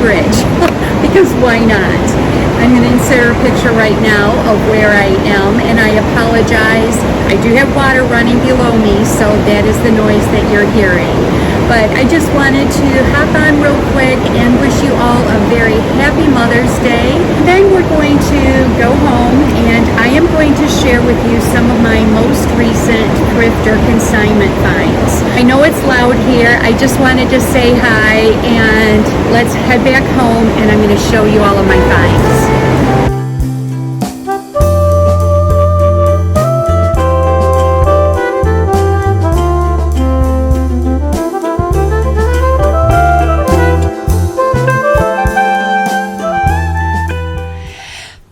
bridge because why not? I'm going to insert a picture right now of where I am, and I apologize. I do have water running below me, so that is the noise that you're hearing. But I just wanted to hop on real quick and wish you all a very happy Mother's Day. Then we're going to go home, and I am going to share with you some of my most recent thrift or consignment finds. I know it's loud here. I just wanted to say hi, and let's head back home, and I'm going to show you all of my finds.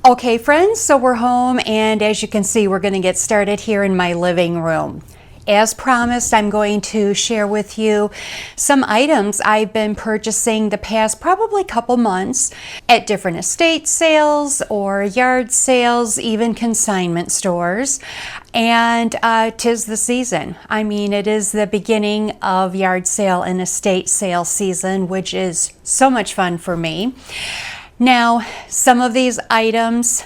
Okay friends, so we're home, and as you can see, we're going to get started here in my living room. As promised, I'm going to share with you some items I've been purchasing the past probably couple months at different estate sales or yard sales, even consignment stores. And 'tis the season. I mean, it is the beginning of yard sale and estate sale season, which is so much fun for me. Now, some of these items,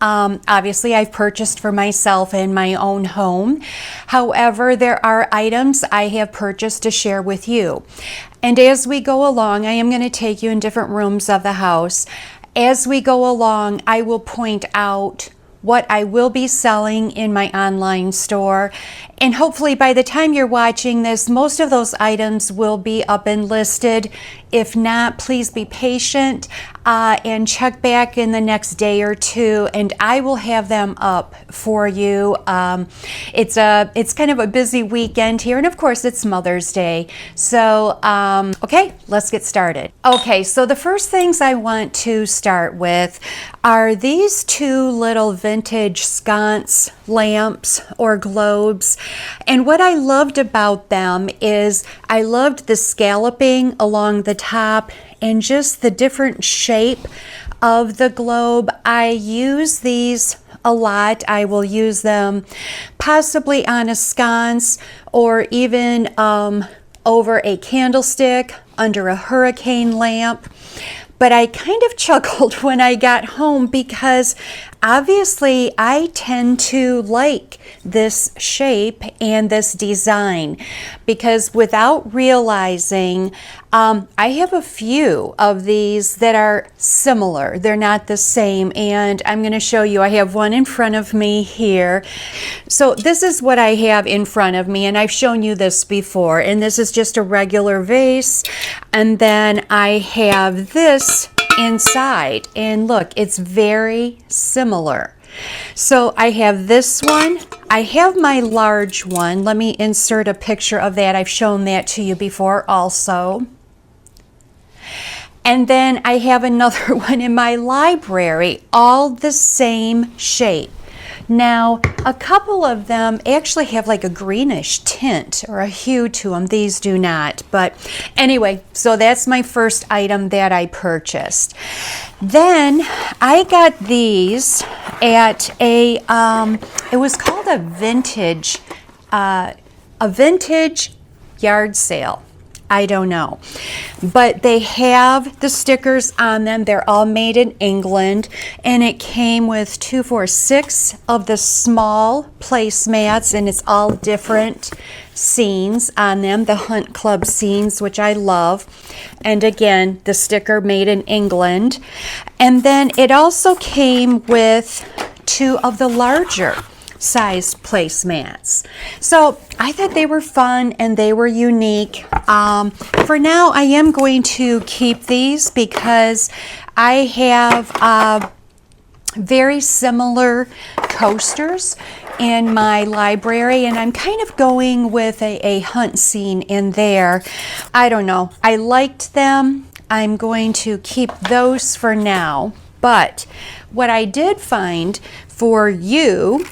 obviously I've purchased for myself in my own home. However, there are items I have purchased to share with you. And as we go along, I am going to take you in different rooms of the house. As we go along, I will point out what I will be selling in my online store. And hopefully by the time you're watching this, most of those items will be up and listed. If not, please be patient and check back in the next day or two, and I will have them up for you. It's kind of a busy weekend here, and of course it's Mother's Day. So, okay, let's get started. Okay, so the first things I want to start with are these two little vintage sconce lamps or globes. And what I loved about them is I loved the scalloping along the top and just the different shape of the globe. I use these a lot. I will use them possibly on a sconce or even over a candlestick under a hurricane lamp. But I kind of chuckled when I got home because obviously I tend to like this shape and this design, because without realizing, I have a few of these that are similar. They're not the same, and I'm going to show you. I have one in front of me here. So this is what I have in front of me, and I've shown you this before, and this is just a regular vase, and then I have this inside, and look, it's very similar. So I have this one. I have my large one. Let me insert a picture of that. I've shown that to you before also. And then I have another one in my library, all the same shape. Now, a couple of them actually have like a greenish tint or a hue to them. These do not. But anyway, so that's my first item that I purchased. Then I got these at a, it was called a vintage yard sale. I don't know, but they have the stickers on them. They're all made in England, and it came with 2, 4, 6 of the small placemats, and it's all different scenes on them, the Hunt Club scenes, which I love. And again, the sticker made in England. And then it also came with 2 of the larger sized placemats. So I thought they were fun and they were unique. For now, I am going to keep these because I have very similar coasters in my library, and I'm kind of going with a hunt scene in there. I don't know. I liked them. I'm going to keep those for now. But what I did find for you,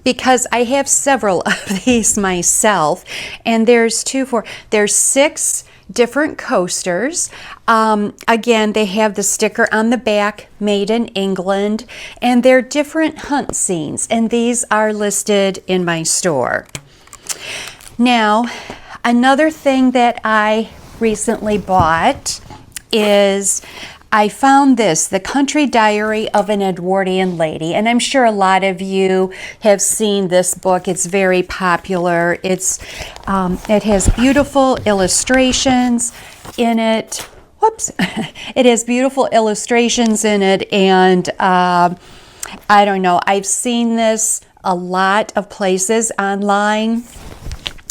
because I have several of these myself, and there's 6 different coasters. Again, they have the sticker on the back, made in England, and they're different hunt scenes, and these are listed in my store. Now, another thing that I recently bought is I found this, The Country Diary of an Edwardian Lady, and I'm sure a lot of you have seen this book. It's very popular. It has beautiful illustrations in it. Whoops. It has beautiful illustrations in it, and I don't know, I've seen this a lot of places online.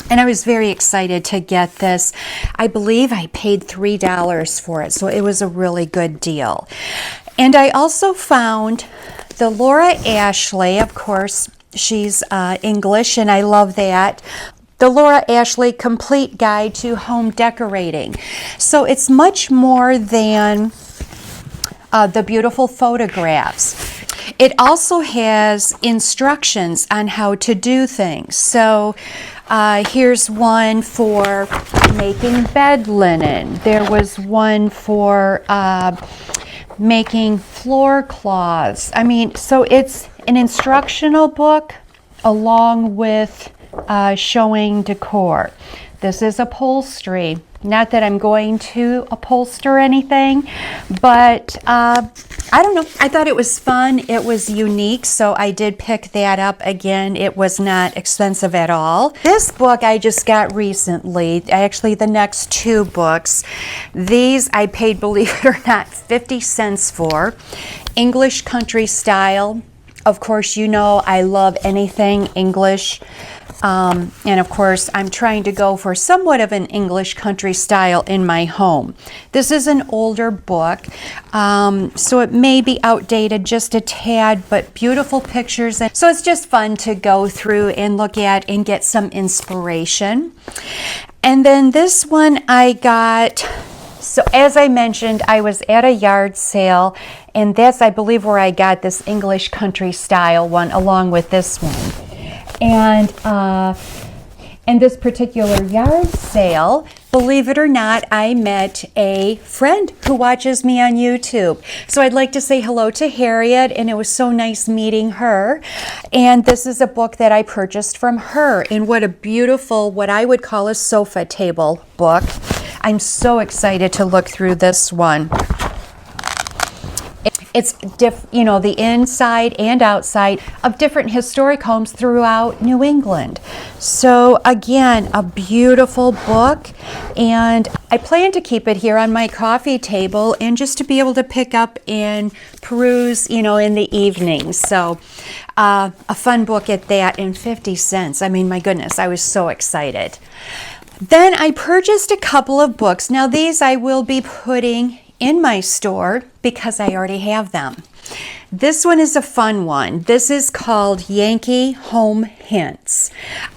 And I was very excited to get this. I believe I paid $3 for it, so it was a really good deal. And I also found the Laura Ashley, of course, she's English, and I love that. The Laura Ashley Complete Guide to Home Decorating. So it's much more than the beautiful photographs. It also has instructions on how to do things. So here's one for making bed linen. There was one for making floor cloths. I mean, so it's an instructional book along with showing decor. This is upholstery. Not that I'm going to upholster anything, but I don't know. I thought it was fun. It was unique, so I did pick that up. Again, it was not expensive at all. This book I just got recently, actually the next two books. These I paid, believe it or not, 50 cents for. English Country Style. Of course, you know I love anything English. And of course, I'm trying to go for somewhat of an English country style in my home. This is an older book, so it may be outdated just a tad, but beautiful pictures. And so it's just fun to go through and look at and get some inspiration. And then this one I got, so as I mentioned, I was at a yard sale, and that's, I believe, where I got this English country style one along with this one. And in this particular yard sale, believe it or not, I met a friend who watches me on YouTube. So I'd like to say hello to Harriet, and it was so nice meeting her. And this is a book that I purchased from her, and what a beautiful, what I would call a sofa table book. I'm so excited to look through this one. It's the inside and outside of different historic homes throughout New England. So again, a beautiful book, and I plan to keep it here on my coffee table and just to be able to pick up and peruse, in the evenings. So a fun book at that, and 50 cents. I mean, my goodness, I was so excited. Then I purchased a couple of books. Now these I will be putting in my store because I already have them. This one is a fun one. This is called Yankee Home Hints.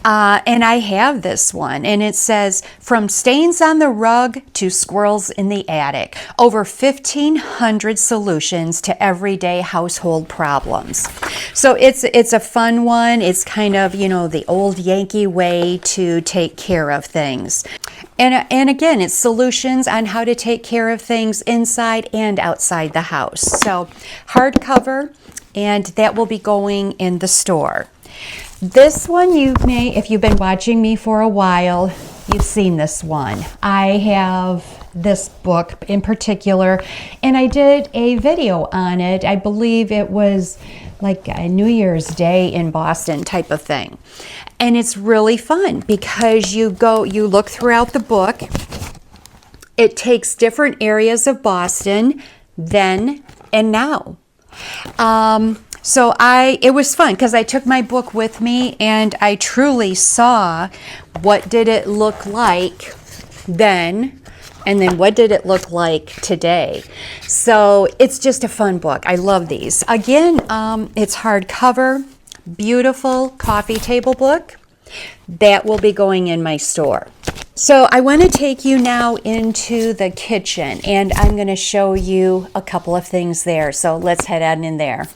And I have this one, and it says, from stains on the rug to squirrels in the attic, over 1,500 solutions to everyday household problems. So it's a fun one. It's kind of, the old Yankee way to take care of things. And again, it's solutions on how to take care of things inside and outside the house. So hardcover, and that will be going in the store. This one you may, if you've been watching me for a while, you've seen this one. I have this book in particular, and I did a video on it. I believe it was like a New Year's Day in Boston type of thing. And it's really fun because you look throughout the book. It takes different areas of Boston then and now. So it was fun because I took my book with me and I truly saw what did it look like then, and then what did it look like today. So it's just a fun book. I love these. Again, it's hardcover, beautiful coffee table book. That will be going in my store. So I want to take you now into the kitchen, and I'm going to show you a couple of things there. So let's head on in there.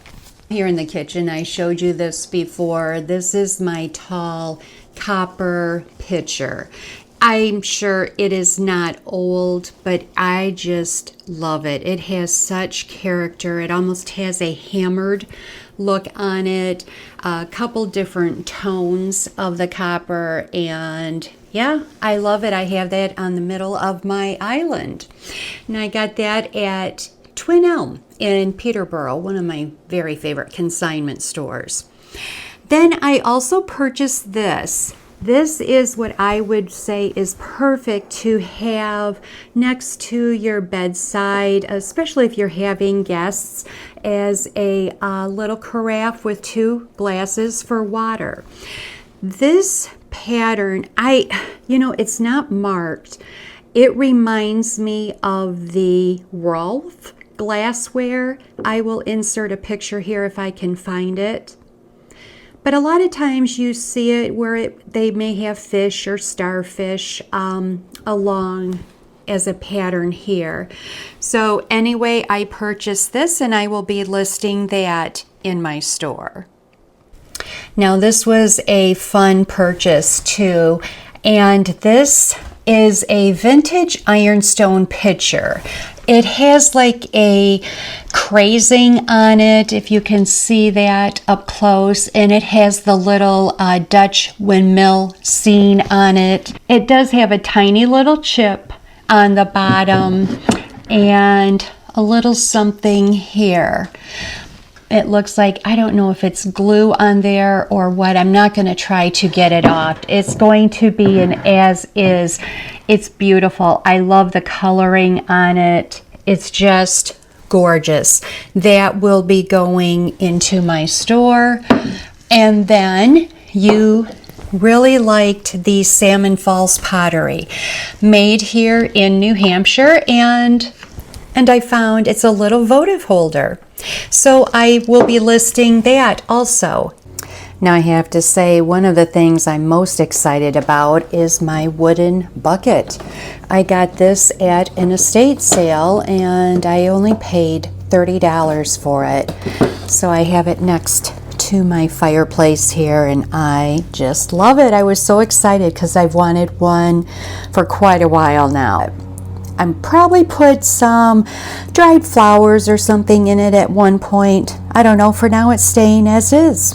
Here in the kitchen, I showed you this before. This is my tall copper pitcher. I'm sure it is not old, but I just love it. It has such character. It almost has a hammered look on it, a couple different tones of the copper, and Yeah, I love it. I have that on the middle of my island. And I got that at Twin Elm in Peterborough, one of my very favorite consignment stores. Then I also purchased this. This is what I would say is perfect to have next to your bedside, especially if you're having guests, as a little carafe with 2 glasses for water. This pattern, it's not marked. It reminds me of the Rolf glassware. I will insert a picture here if I can find it. But a lot of times you see it where they may have fish or starfish along as a pattern here. So anyway, I purchased this and I will be listing that in my store. Now this was a fun purchase too, and this is a vintage ironstone pitcher. It has like a crazing on it, if you can see that up close, and it has the little Dutch windmill scene on it. It does have a tiny little chip on the bottom and a little something here. It looks like, I don't know if it's glue on there or what. I'm not going to try to get it off. It's going to be an as is. It's beautiful. I love the coloring on it. It's just gorgeous. That will be going into my store. And then you really liked the Salmon Falls pottery, made here in New Hampshire, and I found it's a little votive holder. So I will be listing that also. Now I have to say, one of the things I'm most excited about is my wooden bucket. I got this at an estate sale and I only paid $30 for it. So I have it next to my fireplace here and I just love it. I was so excited because I've wanted one for quite a while now. I probably put some dried flowers or something in it at one point. I don't know, for now it's staying as is.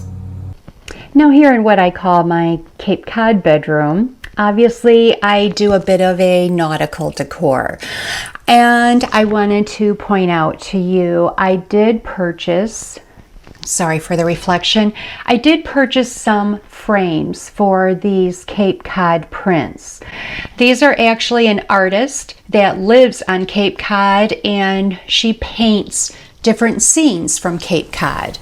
Now here in what I call my Cape Cod bedroom, obviously I do a bit of a nautical decor. And I wanted to point out to you, I did purchase, sorry for the reflection, I did purchase some frames for these Cape Cod prints. These are actually an artist that lives on Cape Cod and she paints different scenes from Cape Cod.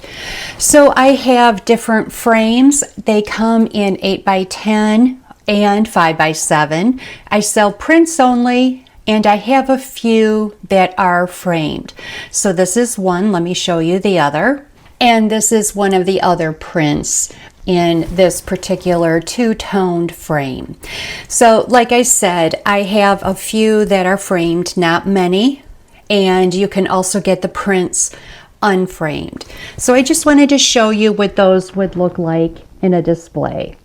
So I have different frames. They come in 8x10 and 5x7. I sell prints only and I have a few that are framed. So this is one, let me show you the other. And this is one of the other prints in this particular two-toned frame. So like I said, I have a few that are framed, not many, and you can also get the prints unframed. So I just wanted to show you what those would look like in a display.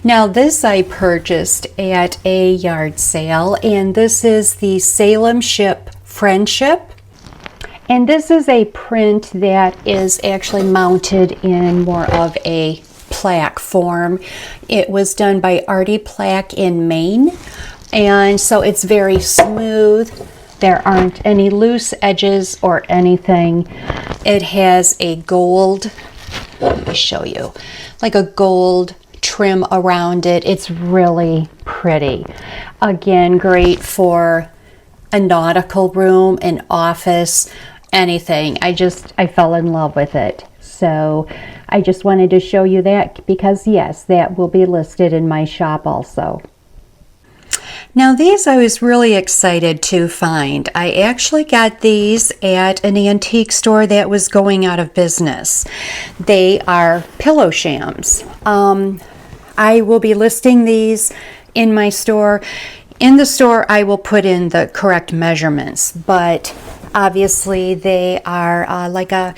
Now this I purchased at a yard sale, and this is the Salem ship Friendship. And this is a print that is actually mounted in more of a plaque form. It was done by Artie Plaque in Maine. And so it's very smooth. There aren't any loose edges or anything. It has a gold, let me show you, like a gold trim around it. It's really pretty. Again, great for a nautical room, an office, anything. I fell in love with it. So I just wanted to show you that because yes, that will be listed in my shop also. Now these I was really excited to find. I actually got these at an antique store that was going out of business. They are pillow shams. I will be listing these in my store. In the store I will put in the correct measurements, but obviously they are like a,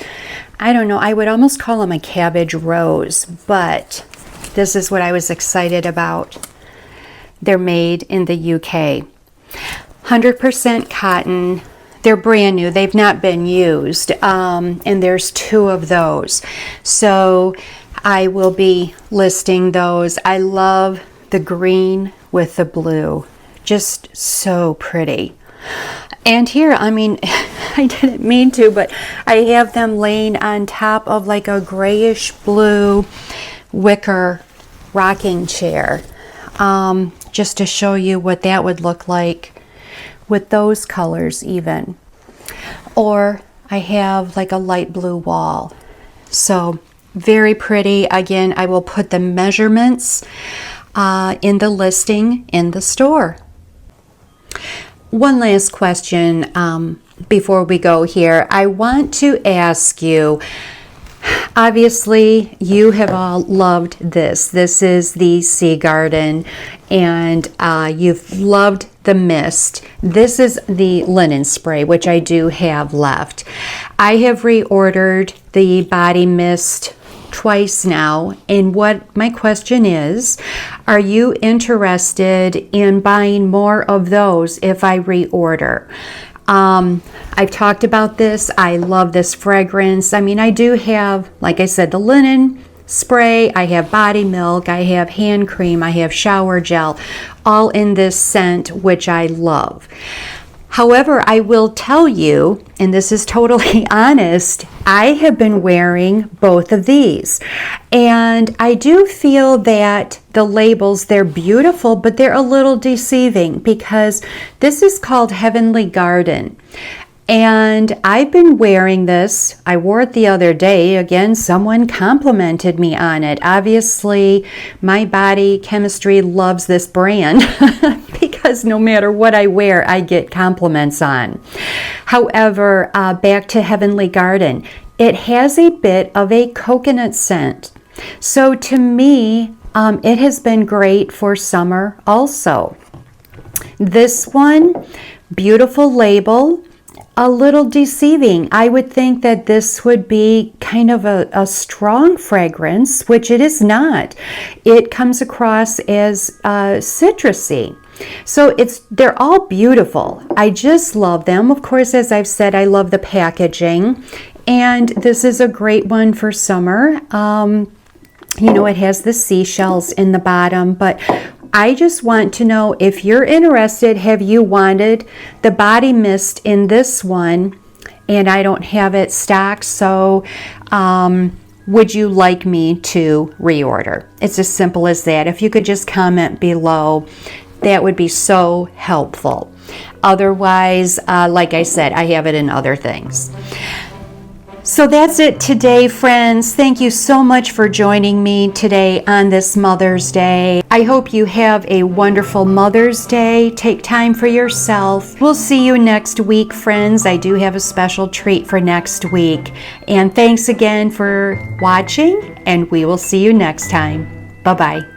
I don't know, I would almost call them a cabbage rose, but this is what I was excited about. They're made in the UK. 100% cotton. They're brand new. They've not been used. And there's 2 of those. So I will be listing those. I love the green with the blue. Just so pretty. And here, I mean, I didn't mean to, but I have them laying on top of like a grayish blue wicker rocking chair. Just to show you what that would look like with those colors even. Or I have like a light blue wall. So very pretty. Again, I will put the measurements in the listing in the store. One last question before we go here. I want to ask you, obviously you have all loved this. This is the Sea Garden, and you've loved the mist. This is the linen spray, which I do have left. I have reordered the body mist twice now, and what my question is, are you interested in buying more of those if I reorder? I've talked about this. I love this fragrance. I mean, I do have, like I said, the linen spray, I have body milk, I have hand cream, I have shower gel, all in this scent, which I love. However, I will tell you, and this is totally honest, I have been wearing both of these. And I do feel that the labels, they're beautiful, but they're a little deceiving because this is called Heavenly Garden. And I've been wearing this. I wore it the other day. Again, someone complimented me on it. Obviously, my body chemistry loves this brand because no matter what I wear, I get compliments on. However, back to Heavenly Garden, it has a bit of a coconut scent. So to me, it has been great for summer also. This one, beautiful label. A little deceiving. I would think that this would be kind of a strong fragrance, which it is not. It comes across as citrusy. So they're all beautiful. I just love them. Of course, as I've said, I love the packaging. And this is a great one for summer. You know, it has the seashells in the bottom, but I just want to know if you're interested, have you wanted the body mist in this one? And I don't have it stocked, so would you like me to reorder? It's as simple as that. If you could just comment below, that would be so helpful. Otherwise, like I said, I have it in other things. So that's it today, friends. Thank you so much for joining me today on this Mother's Day. I hope you have a wonderful Mother's Day. Take time for yourself. We'll see you next week, friends. I do have a special treat for next week. And thanks again for watching, and we will see you next time. Bye-bye.